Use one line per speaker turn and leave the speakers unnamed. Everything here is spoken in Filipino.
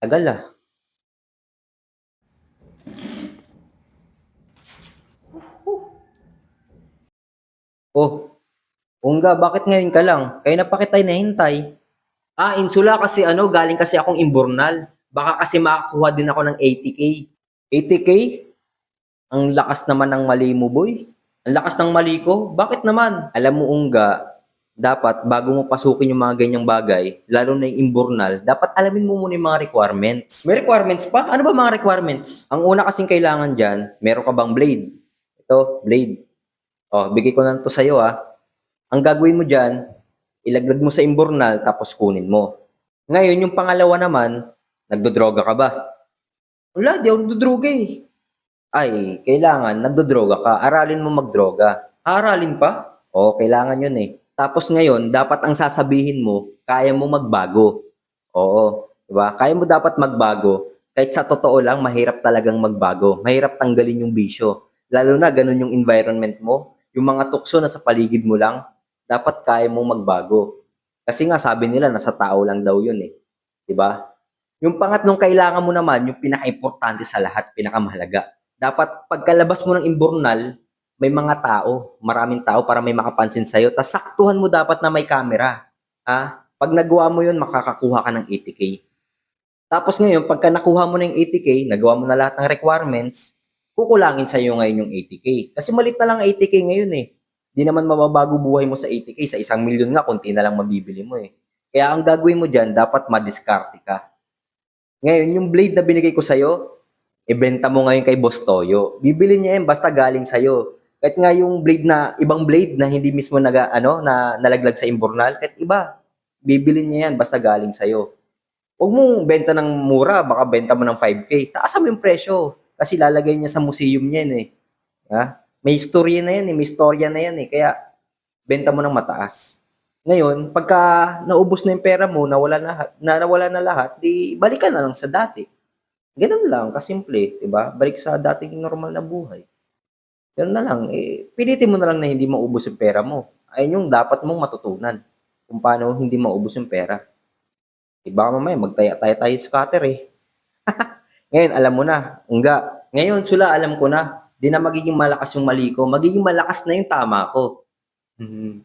Tagal ah. Oh, Ongga, bakit ngayon ka lang? Kaya na pa kita hinahintay. Insula kasi galing kasi akong Imbornal. Baka kasi makakuha din ako ng 80K. 80K? Ang lakas naman ng mali mo, boy. Ang lakas ng mali ko? Bakit naman? Alam mo, Ongga, dapat bago mo pasukin yung mga ganyang bagay, lalo na yung Imbornal, dapat alamin mo muna yung mga requirements. May requirements pa? Ano ba mga requirements? Ang una kasing kailangan dyan, meron ka bang blade? Ito, blade. Bigay ko na to sa'yo ah. Ang gagawin mo dyan, ilaglag mo sa imbornal tapos kunin mo. Ngayon, yung pangalawa naman, nagdodroga ka ba? Wala, di ako nagdodroga eh. Ay, kailangan, nagdodroga ka, aralin mo magdroga. Aralin pa? Oo, kailangan yun eh. Tapos ngayon, dapat ang sasabihin mo, kaya mo magbago. Oo, di ba? Kaya mo dapat magbago. Kahit sa totoo lang, mahirap talagang magbago. Mahirap tanggalin yung bisyo. Lalo na ganun yung environment mo. Yung mga tukso na sa paligid mo lang, dapat kaya mong magbago. Kasi nga sabi nila, nasa tao lang daw yun eh. Di ba? Yung pangatlong kailangan mo naman, yung pinaka-importante sa lahat, pinakamahalaga. Dapat pagkalabas mo ng imbornal, may mga tao, maraming tao para may makapansin sa'yo. Tapos saktuhan mo dapat na may camera. Pag nagawa mo yun, makakakuha ka ng 80K. Tapos ngayon, pagka nakuha mo na yung 80K, nagawa mo na lahat ng requirements, kukulangin sa'yo ngayon yung 80K. Kasi malit na lang 80K ngayon eh. Di naman mababago buhay mo sa 80K. Sa 1 milyon nga, konti na lang mabibili mo eh. Kaya ang gagawin mo dyan, dapat madiskarte ka. Ngayon, yung blade na binigay ko sa'yo, ibenta mo ngayon kay Boss Toyo. Bibili niya yan basta galing sa'yo. Kahit nga yung blade na, ibang blade na hindi mismo na nalaglag sa imbornal, kahit iba, bibili niya yan basta galing sa'yo. Huwag mong benta ng mura, baka benta mo ng 5K. Taasan mo yung presyo. Kasi lalagay niya sa museum niya yan eh. May istorya na yan eh, may istorya na yan eh. Kaya, benta mo ng mataas. Ngayon, pagka naubos na yung pera mo, nawala na lahat, di balikan na lang sa dati. Ganun lang, kasimple, 'di ba? Balik sa dating normal na buhay. Ganun na lang, pilitin mo na lang na hindi maubos yung pera mo. Ayun yung dapat mong matutunan, kung paano hindi maubos yung pera. Baka mamaya magtaya tayo scatter eh. Ngayon, alam mo na, ngayon, Sula, alam ko na, di na magiging malakas yung mali ko, magiging malakas na yung tama ko. Mhm.